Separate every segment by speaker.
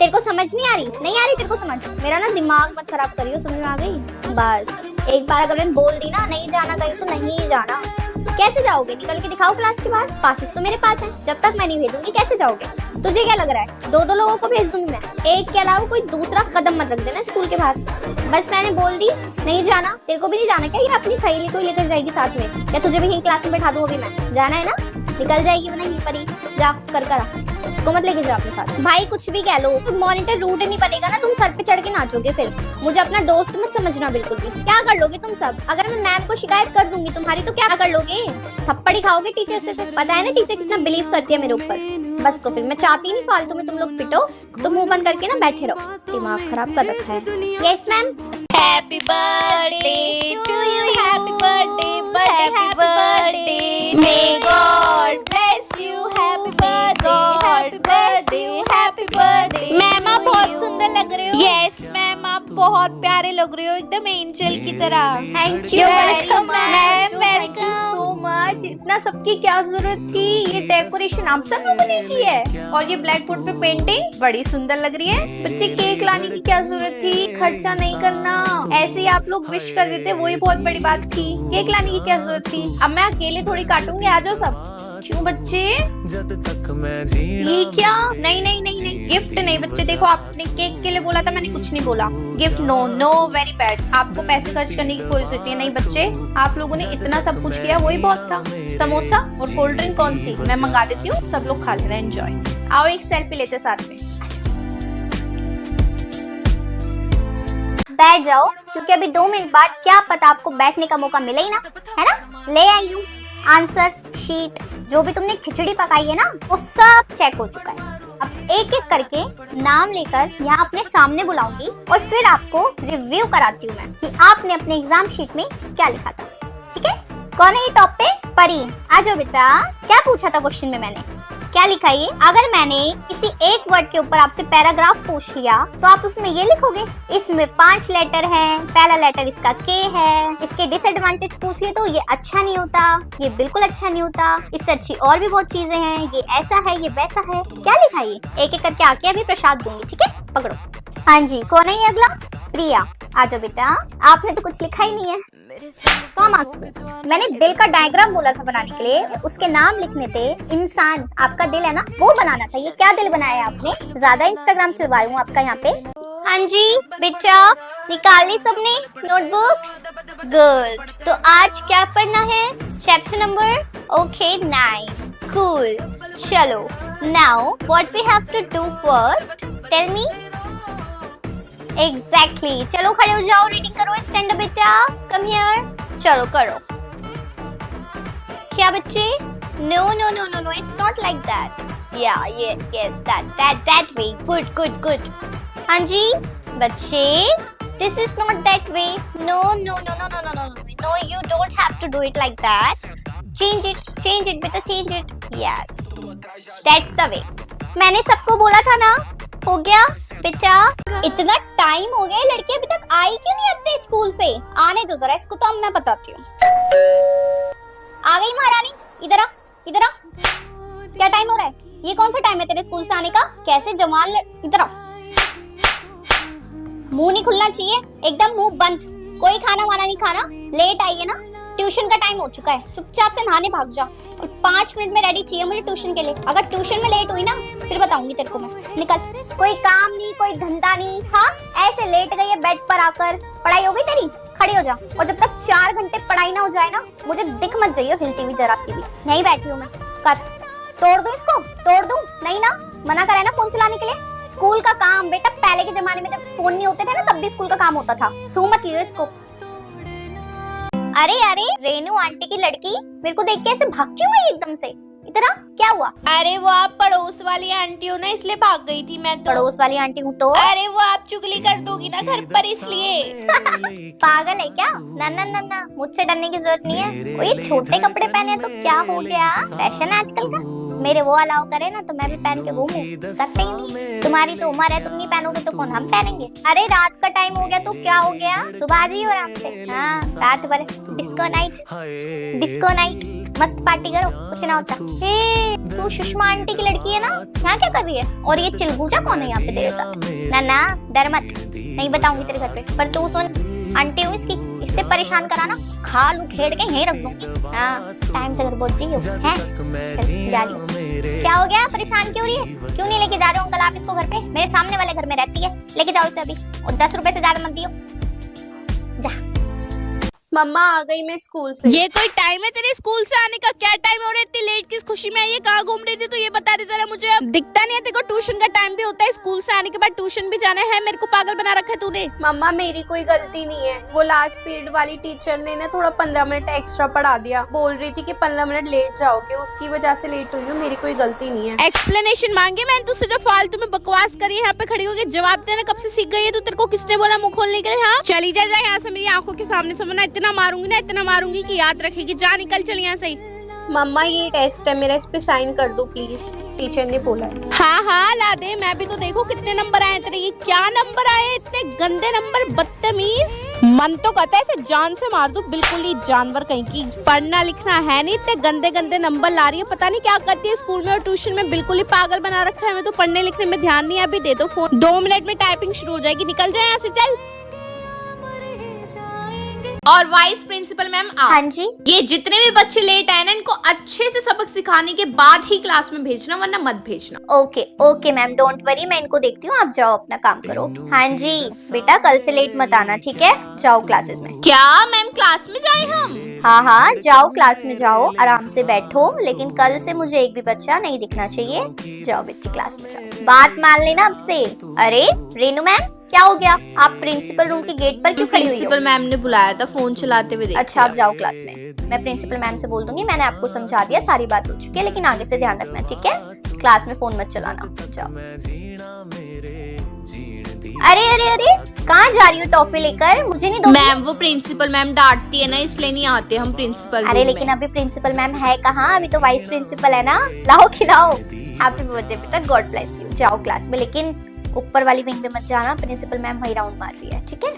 Speaker 1: तेरे को समझ नहीं आ रही? नहीं आ रही तेरे को समझ? मेरा ना दिमाग मत खराब करियो, समझ में आ गई? बस एक बार अगर मैंने बोल दी ना नहीं जाना कहीं तो नहीं जाना। कैसे जाओगे? निकल के दिखाओ क्लास के बाहर। पासेस तो मेरे पास हैं, जब तक मैं नहीं भेजूंगी कैसे जाओगे? तुझे क्या लग रहा है दो लोगों को भेज दूंगी मैं? एक के अलावा कोई दूसरा कदम मत रख देना स्कूल के बाहर। बस मैंने बोल दी नहीं जाना। तेरे को भी नहीं जाना क्या? ये अपनी सहेली को ही लेकर जाएगी साथ में, या तुझे भी यहीं क्लास में बैठा दूं अभी मैं? जाना है ना? निकल जाएगी वरना यहीं पर ही जा कर उसको मत लेके जा अपने साथ। भाई कुछ भी कह लो, तो मॉनिटर रूट नहीं बनेगा ना, तुम सर पे चढ़ के नाचोगे फिर। मुझे अपना दोस्त मत समझना बिल्कुल भी। क्या कर लोगे तुम सब? अगर मैं मैम को शिकायत कर दूंगी तुम्हारी तो क्या कर लोगे? थप्पड़ ही खाओगे टीचर से। पता है ना टीचर कितना बिलीव करती है मेरे ऊपर। बस तो फिर मैं चाहती नहीं फालतू में तुम लोग पिटो, तो मुंह बंद करके ना बैठे रहो। दिमाग खराब कर रखा है। Yes ma'am.
Speaker 2: Happy birthday to you, happy birthday, happy birthday, may God bless you, happy birthday, happy birthday, happy birthday. Ma'am आप बहुत सुंदर लग रहे हो। यस मैम आप बहुत प्यारे लग रहे हो, एकदम एंजल की तरह।
Speaker 1: Thank you
Speaker 2: welcome ma'am,
Speaker 1: thank you so much. इतना सबकी क्या जरूरत थी? ये डेकोरेशन आप सब लोगों ने की है, और ये ब्लैक बोर्ड पे पेंटिंग बड़ी सुंदर लग रही है। बच्चे केक लाने की क्या जरूरत थी? खर्चा नहीं करना, ऐसे ही आप लोग विश कर देते, वही बहुत बड़ी बात थी। केक लाने की क्या जरूरत थी? अब मैं अकेले थोड़ी काटूंगी, आ जाओ सब। क्यों बच्चे?
Speaker 3: जब तक मैं जीना
Speaker 1: ये क्या? नहीं नहीं नहीं नहीं, गिफ्ट नहीं बच्चे। देखो आपने केक के लिए बोला था, मैंने कुछ नहीं बोला। Gift no no, very bad. आपको पैसे खर्च करने की कोई जरूरत नहीं बच्चे। आप लोगों ने इतना सब कुछ किया, वही बहुत था। समोसा और कोल्ड ड्रिंक कौन सी? मैं मंगा देती हूँ, सब लोग खा लेना, एंजॉय। आओ एक सेल्फी लेते साथ में। बैठ जाओ, क्योंकि अभी 2 मिनट बाद क्या पता आपको बैठने का मौका मिले ही ना, है ना? ले आई हूँ आंसर शीट। जो भी तुमने खिचड़ी पकाई है ना, वो सब चेक हो चुका है। अब एक एक करके नाम लेकर यहाँ अपने सामने बुलाऊंगी, और फिर आपको रिव्यू कराती हूँ मैं कि आपने अपने एग्जाम शीट में क्या लिखा था। ठीक है? कौन है ये टॉप पे? परी, आ जाओ बेटा। क्या पूछा था क्वेश्चन में मैंने? क्या लिखा ये? अगर मैंने किसी एक वर्ड के ऊपर आपसे पैराग्राफ पूछ लिया तो आप उसमें ये लिखोगे। इसमें 5 लेटर हैं, पहला लेटर इसका के है। इसके डिसएडवांटेज पूछ लिए तो ये अच्छा नहीं होता, ये बिल्कुल अच्छा नहीं होता, इससे अच्छी और भी बहुत चीजें हैं, ये ऐसा है, ये वैसा है। क्या लिखा ये? एक एक करके आके अभी प्रसाद दूंगी, ठीक है? पकड़ो। हाँ जी, कौन है ये अगला? प्रिया, आ जाओ बेटा। आपने तो कुछ लिखा ही नहीं है। कौन मार्क्स दो? मैंने दिल का डायग्राम बोला था बनाने के लिए, उसके नाम लिखने थे। इंसान, आपका दिल है ना, वो बनाना था। ये क्या दिल बनाया आपने? ज्यादा इंस्टाग्राम चलवाई हूँ आपका यहाँ पे। हाँ जी बेटा, निकाल ली सबने नोटबुक्स? गुड। तो आज क्या पढ़ना है? Chapter number okay 9। कूल। चलो, now what we have to do first? Tell me. Exactly. चलो खड़े हो जाओ, रीडिंग करो। स्टैंड अप बेटा, कम हियर। चलो करो। क्या बच्चे? No no no no no, it's not like that. Yeah yes that way. Good good good. हाँ जी बच्चे, this is not that way. No no no no no no no no, you don't have to do it like that. Change it बेटा, change it. Yes, that's the way. मैंने सबको बोला था ना। हो गया बेटा? इतना टाइम हो गया, लड़की अभी तक आई क्यों नहीं अपने स्कूल से? आने दो जरा इसको, तो अब मैं बताती हूँ। आ गई महारानी, इधर आ, इधर आ। क्या टाइम हो रहा है? ये कौन सा टाइम है तेरे स्कूल से आने का? कैसे जवान इधर आ। मुंह नहीं खुलना चाहिए, एकदम मुंह बंद। कोई खाना वाना नहीं खाना। लेट आई है ना, ट्यूशन का टाइम हो चुका है। चुपचाप से नहाने भाग जा, और 5 मिनट में रेडी चाहिए मुझे ट्यूशन के लिए। अगर ट्यूशन में लेट हुई ना, फिर बताऊंगी तेरे को मैं। निकल। कोई काम नहीं, कोई धंधा नहीं। हाँ, ऐसे लेट गई है बेड पर आकर। पढ़ाई हो गई तेरी? खड़ी हो जा, और जब तक 4 घंटे पढ़ाई ना हो जाए ना, मुझे दिख मत जाइए हिलती हुई जरा सी भी। यहीं बैठी हूँ मैं। कर। तोड़ दूं इसको? तोड़ दूं? नहीं ना, मना करे ना फोन चलाने के लिए। स्कूल का काम बेटा, पहले के जमाने में जब फोन नहीं होते थे ना, तब भी स्कूल का काम होता था। छू मत लियो इसको। अरे अरे, रेनू आंटी की लड़की मेरे को देख के ऐसे भाग क्यों गई एकदम से? इधर आ, क्या हुआ?
Speaker 2: अरे वो आप पड़ोस वाली आंटी हो ना, इसलिए भाग गई थी मैं तो।
Speaker 1: पड़ोस वाली आंटी हूँ तो?
Speaker 2: अरे वो आप चुगली कर दोगी ना घर पर, इसलिए।
Speaker 1: पागल है क्या? ना ना ना ना, मुझसे डरने की जरूरत नहीं है। वो ये छोटे कपड़े पहने हैं तो क्या हो गया? फैशन है आजकल का। मेरे वो अलाउ करे ना तो मैं भी पहन के घूमूं। करते ही नहीं। तुम्हारी तो उम्र है, तुम नहीं पहनोगे तो कौन? हम पहनेंगे। अरे रात का टाइम हो गया तो क्या हो गया? सुबह आ जाइए आराम से। हाँ, रात भर डिस्को नाइट, डिस्को नाइट। मस्त पार्टी करो, कुछ ना होता। हे तू सुषमा आंटी की लड़की है ना, यहाँ क्या कर रही है? और ये चिलगूजा कौन है यहाँ पे तेरे साथ? ना ना डर मत, नहीं बताऊंगी तेरे घर पे। पर तू सुन, आंटी हूँ इसकी, इससे परेशान कराना, खाल उखेड़ के यहीं रख दूंगी। हाँ टाइम से घर पहुंच गई हो हैं? चल, जा रही हूँ। क्या हो गया, परेशान क्यों रही है? क्यों नहीं लेके जा रहे हो अंकल आप इसको घर पे? मेरे सामने वाले घर में रहती है, लेके जाओ इसे अभी, और 10 रुपए से ज्यादा मत दियो। जा।
Speaker 2: मम्मा आ गई मैं स्कूल से।
Speaker 4: ये कोई टाइम है तेरे स्कूल से आने का? क्या टाइम हो रहा है? इतनी लेट किस खुशी में आई है? कहाँ घूम रही थी तो ये बता दे जरा मुझे। अब दिखता नहीं है तेरे को, ट्यूशन का टाइम भी होता है, स्कूल से आने के बाद ट्यूशन भी जाना है। मेरे को पागल बना रखा है तूने।
Speaker 2: मम्मा मेरी कोई गलती नहीं है, वो लास्ट पीरियड वाली टीचर ने ना थोड़ा 15 मिनट एक्स्ट्रा पढ़ा दिया, बोल रही थी कि 15 मिनट लेट जाओगे, उसकी वजह से लेट हुई हूँ, मेरी कोई गलती नहीं है।
Speaker 4: एक्सप्लेनेशन मांगे मैंने तुझसे? जो फालतू में बकवास करी यहाँ पे खड़ी होकर जवाब देना कब से सीख गई है? तो तेरे को किसने बोला मुंह खोलने के लिए? हाँ चली जा यहाँ से, मेरी आंखों के सामने से, वरना इतना मारूंगी ना, इतना मारूंगी कि याद रखेगी। जा निकल चल यहाँ से।
Speaker 2: मम्मा ये टेस्ट है मेरा, इस पे साइन कर दो प्लीज, टीचर ने बोला है।
Speaker 4: हाँ हाँ ला दे, मैं भी तो देखो कितने नंबर आए तेरे। ये क्या नंबर आए? इतने गंदे नंबर, बदतमीज। मन तो कहता है इसे जान से मार दूं, बिल्कुल ही जानवर कहीं की। पढ़ना लिखना है नहीं, इतने गंदे गंदे नंबर ला रही है, पता नहीं क्या करती है स्कूल में और ट्यूशन में, बिल्कुल ही पागल बना रखा है। मैं तो पढ़ने लिखने में ध्यान नहीं है। अभी दे दो फोन, 2 मिनट में टाइपिंग शुरू हो जाएगी। निकल जाए यहाँ से, चल।
Speaker 5: और वाइस प्रिंसिपल मैम आप,
Speaker 1: हाँ जी।
Speaker 5: ये जितने भी बच्चे लेट आए ना, इनको अच्छे से सबक सिखाने के बाद ही क्लास में भेजना, वरना मत भेजना।
Speaker 1: Okay okay ma'am, don't worry, मैं इनको देखती हूँ, आप जाओ अपना काम करो। हाँ जी बेटा, कल से लेट मत आना, ठीक है? जाओ क्लासेस में।
Speaker 5: क्या मैम क्लास में जाए हम?
Speaker 1: हाँ हाँ जाओ, क्लास में जाओ, आराम से बैठो, लेकिन कल से मुझे एक भी बच्चा नहीं दिखना चाहिए। जाओ बच्ची क्लास में जाओ, बात मान लेना अब से। अरे रेनू मैम क्या हो गया? आप प्रिंसिपल रूम के गेट पर क्यों खड़ी हुई हो?
Speaker 5: प्रिंसिपल मैम ने बुलाया था, फोन चलाते हुए देखा।
Speaker 1: अच्छा आप जाओ क्लास में, मैं प्रिंसिपल मैम से बोल दूंगी, मैंने आपको समझा दिया, सारी बात हो चुकी है, लेकिन आगे से ध्यान रखना, ठीक है? क्लास में फोन मत चलाना। जाओ। अरे अरे अरे कहाँ जा रही हो टॉफी लेकर? मुझे नहीं दोगी?
Speaker 5: मैम वो प्रिंसिपल मैम डांटती है ना, इसलिए नहीं आते हम प्रिंसिपल।
Speaker 1: अरे लेकिन अभी प्रिंसिपल मैम है कहाँ? अभी तो वाइस प्रिंसिपल है ना। लाओ खिलाओ। हैप्पी बर्थडे बेटा, गॉड ब्लेस यू। जाओ क्लास में, लेकिन ऊपर वाली विंग पे मत जाना, प्रिंसिपल मैम वही राउंड मार रही है, ठीक है?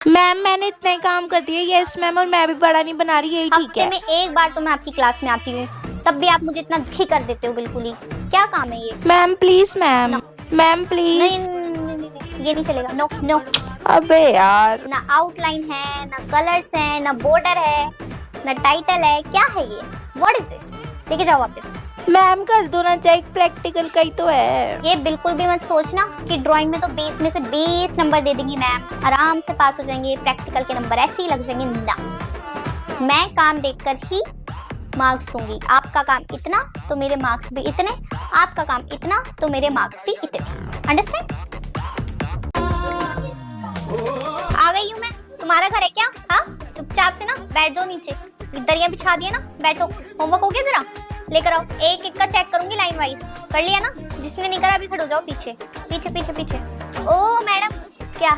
Speaker 4: मैम मैंने इतना ही काम कर दिया। यस मैम, और मैं भी बड़ा नहीं बना रही, यही ठीक
Speaker 1: हफ्ते
Speaker 4: है।
Speaker 1: में एक बार तो मैं आपकी क्लास में आती हूँ, तब भी आप मुझे इतना दुखी कर देते हो बिल्कुल ही। क्या काम है ये?
Speaker 4: Ma'am please, ma'am ma'am please.
Speaker 1: नहीं, ये नहीं चलेगा। No no.
Speaker 4: अबे यार,
Speaker 1: ना आउटलाइन है, ना कलर्स है, ना बॉर्डर है, ना टाइटल है, क्या है ये? What is this? लेके जाओ वापस।
Speaker 4: मैम कर दो ना चेक, प्रैक्टिकल का ही तो है।
Speaker 1: ये बिल्कुल भी मत सोचना कि ड्राइंग में तो 20 में से 20 नंबर दे देंगी मैम, आराम से पास हो जाएंगे, प्रैक्टिकल के नंबर ऐसे ही लग जाएंगे ना। मैं काम देखकर ही मार्क्स दूंगी। आपका काम इतना तो मेरे मार्क्स भी इतने, आपका काम इतना तो मेरे मार्क्स भी इतने। अंडरस्टैंड? आ गई हूँ मैं। तुम्हारा घर है क्या? हाँ चुपचाप से ना बैठ जाओ नीचे, दरिया बिछा दिया ना, बैठो। होमवर्क हो गया? जरा लेकर आओ, एक एक का चेक करूंगी लाइन वाइज। कर लिया ना? जिसने नहीं करा अभी खड़े हो जाओ पीछे पीछे पीछे पीछे। ओ मैडम, क्या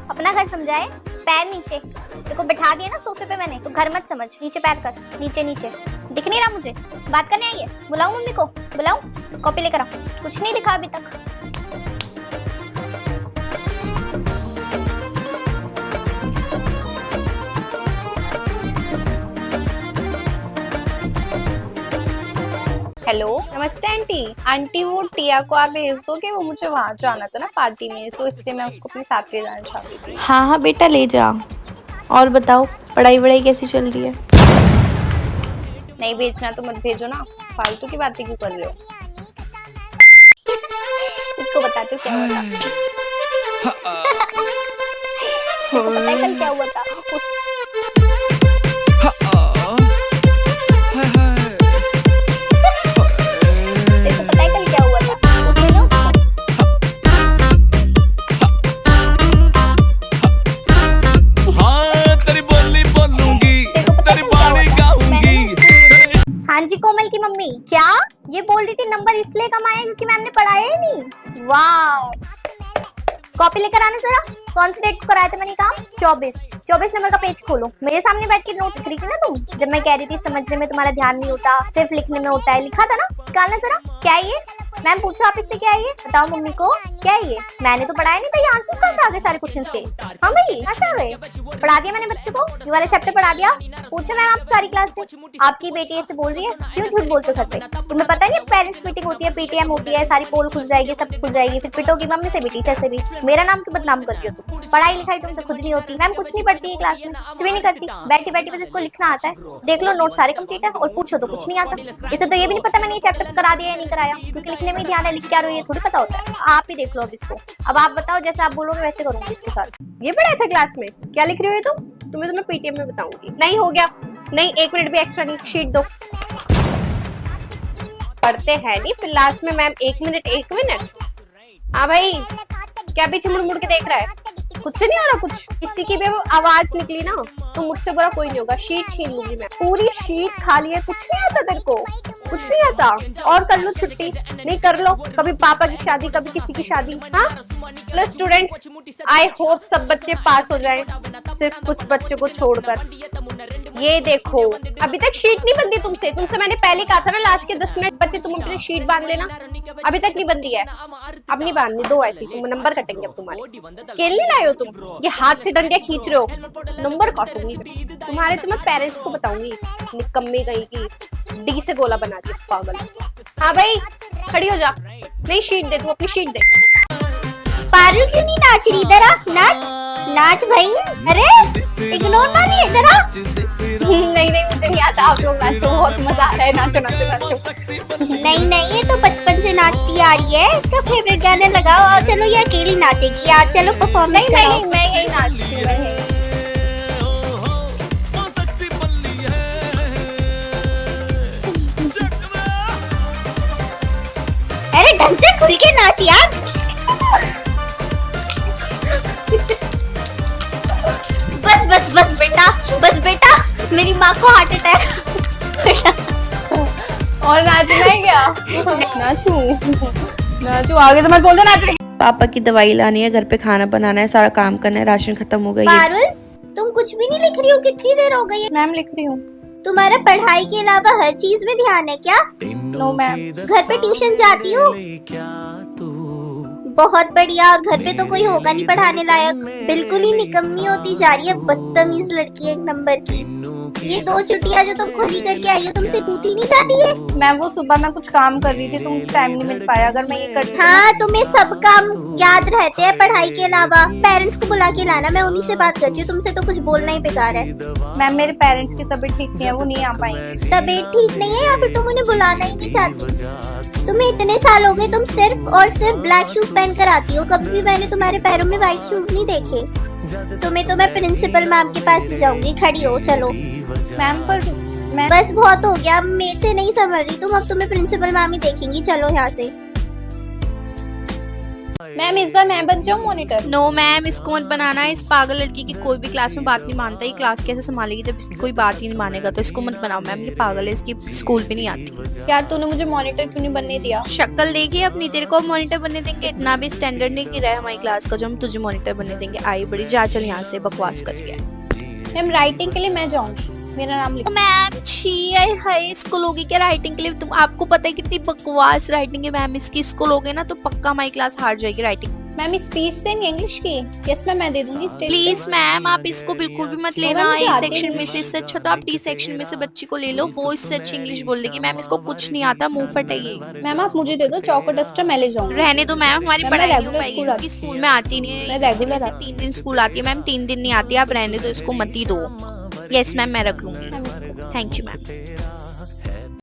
Speaker 1: अपना घर समझाए? पैर नीचे। देखो बैठा दिया ना सोफे पे मैंने, तो घर मत समझ, नीचे पैर कर, नीचे नीचे। दिख नहीं रहा मुझे? बात करने आई है? बुलाऊं मम्मी को? बुलाऊं? कॉपी लेकर आओ। कुछ नहीं दिखा अभी तक।
Speaker 2: हेलो नमस्ते आंटी। आंटी वो टिया को आप भेज दो कि वो मुझे वहाँ जाना था ना पार्टी में, तो इसलिए मैं उसको अपने साथ ले जाना चाहती थी।
Speaker 4: हाँ हाँ बेटा ले जा। और बताओ पढ़ाई वढ़ाई कैसी चल रही है?
Speaker 2: नहीं भेजना तो मत भेजो ना, फालतू की बातें क्यों कर रहे हो?
Speaker 1: इसको बताती हूँ क्या हुआ था। देखो पता है कल क्या हुआ था? देखो पता है कल क्या हुआ था? उसने ना उसको
Speaker 3: हाँ तेरी बोली बोलूंगी,
Speaker 1: देखो पता
Speaker 3: तेरी
Speaker 1: है कल क्या हुआ
Speaker 3: बाणी
Speaker 1: था? मैंने
Speaker 3: गाऊंगी।
Speaker 1: ना हाँ जी कोमल की मम्मी। क्या ये बोल रही थी नंबर इसलिए कम आए क्योंकि मैम ने पढ़ाया ही नहीं? वाह, कॉपी लेकर आना जरा। कौन से डेट को कराए थे मैंने काम? 24 नंबर का पेज खोलो। मेरे सामने बैठ के नोट लिख रही थी ना तुम, जब मैं कह रही थी समझने में तुम्हारा ध्यान नहीं होता, सिर्फ लिखने में होता है। लिखा था ना? निकालना जरा। क्या है ये? मैम पूछो आप इससे क्या है ये, बताओ मम्मी को क्या है ये। मैंने तो पढ़ाया नहीं था, ये आंसर्स कहाँ से आ गए सारे क्वेश्चंस के। हाँ भाई कहाँ से आ गए, पढ़ा दिया मैंने बच्चे को, ये वाला चैप्टर पढ़ा दिया। पूछो मैम आप सारी क्लास से, आपकी बेटी ऐसे बोल रही है, क्यों झूठ बोलते हो घर पे। तुम्हें पता नहीं पेरेंट्स मीटिंग होती है, पीटीएम होती है, सारी पोल खुल जाएगी, सब खुल जाएगी, फिर पिटोगी मम्मी से भी टीचर से भी। मेरा नाम क्यों बदनाम करती हो तुम, पढ़ाई लिखाई तुमसे खुद नहीं होती। मैम कुछ नहीं पढ़ती है क्लास में, कुछ भी नहीं करती, बैठी बैठी बस इसको लिखना आता है। देख लो नोट सारे कंप्लीट है, और पूछो तो कुछ नहीं आता। इसे तो ये भी नहीं पता मैंने ये चैप्टर करा दिया या नहीं कराया, क्योंकि लिखने में ध्यान है, लिख क्या रही है ये थोड़ी पता होता है। आप ही देख लो अब इसको, अब आप बताओ, जैसे आप बोलोगे वैसे करूंगी इसके साथ।
Speaker 4: ये पढ़ाया था क्लास में, क्या लिख रही हो तुम, तुम्हें पीटीएम में बताऊंगी। नहीं हो गया, नहीं 1 मिनट भी एक्स्ट्रा नहीं, शीट दो। पढ़ते हैं नहीं, फिर लास्ट में मैम 1 मिनट। हाँ भाई क्या पीछे मुड़ मुड़ के देख रहा है, खुद से नहीं आ रहा कुछ। किसी की भी आवाज निकली ना तो मुझसे बुरा कोई नहीं होगा, शीट छीन लूंगी मैं। पूरी शीट खाली है, कुछ नहीं आता तेरे को, कुछ नहीं आता। और कर लो छुट्टी, नहीं कर लो, कभी पापा की शादी कभी किसी की शादी। हाँ हेलो स्टूडेंट, आई होप सब बच्चे पास हो जाएं, सिर्फ कुछ बच्चों को छोड़कर। ये देखो अभी तक शीट नहीं बंदी तुमसे मैंने पहले कहा था ना, लास्ट के 10 मिनट बच्चे तुम अपनी शीट बांध लेना, अभी तक नहीं बंदी है। अब नहीं बांधनी, दो ऐसी तुम नंबर कटेंगे अब तुम्हारे। स्केल नहीं लाए हो तुम, ये हाथ से डंडियां खींच रहे हो, नंबर काटूंगी तुम्हारे। तो मैं पेरेंट्स को बताऊंगी, निकम्मी कहीं की, डी से गोला बना दिया पागल। हाँ भाई खड़ी हो जा, नहीं शीट दे, तू अपनी शीट दे।
Speaker 1: पारुल क्यों नहीं नाच रही, इधर आ, नाच भाई। अरे इग्नोर ना नहीं, इधर आ।
Speaker 4: नहीं मुझे नहीं आता, आप लोग नाचो, बहुत मजा आ रहा है, नाचो।
Speaker 1: नहीं ये तो बचपन से नाचती आ रही है, इसका फेवरेट गाना लगाओ और चलो ये अकेली नाचेगी आज, चलो परफॉर्मेंस कराओ।
Speaker 4: मैं यही नाचती हूँ।
Speaker 1: अरे ढंग से खुल के नाच यार। बस बेटा मेरी माँ को हार्ट अटैक।
Speaker 4: और नाचना है क्या? नाचू आगे से मत बोल दो नाच रही।
Speaker 2: पापा की दवाई लानी है, घर पे खाना बनाना है, सारा काम करना है, राशन खत्म हो गई है।
Speaker 1: पारुल तुम कुछ भी नहीं लिख रही हो, कितनी देर हो गई है।
Speaker 4: मैम लिख रही हूँ।
Speaker 1: तुम्हारा पढ़ाई के अलावा हर चीज में ध्यान है क्या?
Speaker 4: No ma'am.
Speaker 1: घर पे ट्यूशन जाती हो? बहुत बढ़िया, और घर पे तो कोई होगा नहीं पढ़ाने लायक। बिल्कुल ही निकम्मी होती जा रही है, बदतमीज लड़की एक नंबर की। ये 2 छुट्टियां जो तुम खुली करके आई हो, तुमसे टूटी नहीं जाती है?
Speaker 4: मैम वो सुबह मैं कुछ काम कर रही थी तो मुझे टाइम नहीं मिल पाया, अगर मैं ये करती।
Speaker 1: हाँ तुम्हें सब काम याद रहते हैं पढ़ाई के अलावा। पेरेंट्स को बुला के लाना, मैं उन्हीं से बात करती हूँ, तुमसे तो कुछ बोलना ही बेकार है।
Speaker 4: मैम मेरे पेरेंट्स की तबीयत ठीक नहीं है, वो नहीं आ पाएंगे।
Speaker 1: तबीयत ठीक नहीं है या फिर तुम उन्हें बुलाना ही नहीं चाहती? तुम्हें इतने साल हो गए, तुम सिर्फ और सिर्फ ब्लैक शूज पहन कर आती हो, कभी भी मैंने तुम्हारे पैरों में व्हाइट शूज नहीं देखे। तुम्हें तो मैं प्रिंसिपल मैम के पास ले जाऊंगी, खड़ी हो चलो।
Speaker 4: मैम पर मैं
Speaker 1: बस बहुत हो गया, मेरे से नहीं समझ रही तुम, अब तुम्हें प्रिंसिपल मैम ही देखेंगी, चलो यहाँ से।
Speaker 4: मैम इस बार मैं बन जाऊँ मॉनिटर?
Speaker 2: नो मैम, इसको मत बनाना। इस पागल लड़की की कोई भी क्लास में बात नहीं मानता, ये क्लास कैसे संभालेगी जब इसकी कोई बात ही नहीं मानेगा, तो इसको मत बनाओ मैम, ये पागल है, इसकी स्कूल भी नहीं आती।
Speaker 4: यार तूने मुझे मॉनिटर क्यों नहीं बनने दिया?
Speaker 2: शक्ल देखिए अपनी, तेरे को मॉनिटर बनने देंगे? इतना भी स्टैंडर्ड नहीं गिरा है हमारी क्लास का जो हम तुझे मॉनिटर बनने देंगे। आई बड़ी जा, चल यहाँ से, बकवास कर रही है।
Speaker 4: मैम राइटिंग के लिए मैं जाऊंगी, मेरा नाम लिखो।
Speaker 2: मैम छी हाय, स्कूल होगी क्या राइटिंग के लिए? तुम आपको पता है कितनी बकवास राइटिंग है मैम इसकी, स्कूल होगे ना तो पक्का हमारी क्लास हार जाएगी राइटिंग।
Speaker 4: मैम स्पीच देनी इंग्लिश की? यस मैम मैं दे दूंगी स्टेज पे।
Speaker 2: प्लीज मैम आप इसको बिल्कुल भी मत लेना
Speaker 4: मुझे
Speaker 2: ए
Speaker 4: आती
Speaker 2: सेक्शन
Speaker 4: नहीं।
Speaker 2: में से, इससे अच्छा तो आप डी सेक्शन में से बच्ची को ले लो, वो इससे अच्छी इंग्लिश बोल देगी। मैम इसको कुछ नहीं आता, मुंह फट है ये।
Speaker 4: मैम आप मुझे दे दो, चौक और डस्टर मैं ले जाऊंगी।
Speaker 2: रहने दो मैम, हमारी
Speaker 4: मैम,
Speaker 2: पढ़ाई
Speaker 4: मैं
Speaker 2: नहीं हो
Speaker 4: regular
Speaker 2: पाएगी
Speaker 4: स्कूल
Speaker 2: क्योंकि
Speaker 4: आती
Speaker 2: स्कूल में आती नहीं है।
Speaker 4: मैं
Speaker 2: इस महीने
Speaker 4: regular
Speaker 2: से
Speaker 4: आती
Speaker 2: 3 दिन स्कूल आती है मैम, 3 दिन नहीं आती, आप रहने दो इसको, मत ही दो। यस मैम मैं रख लूंगी। Thank you ma'am.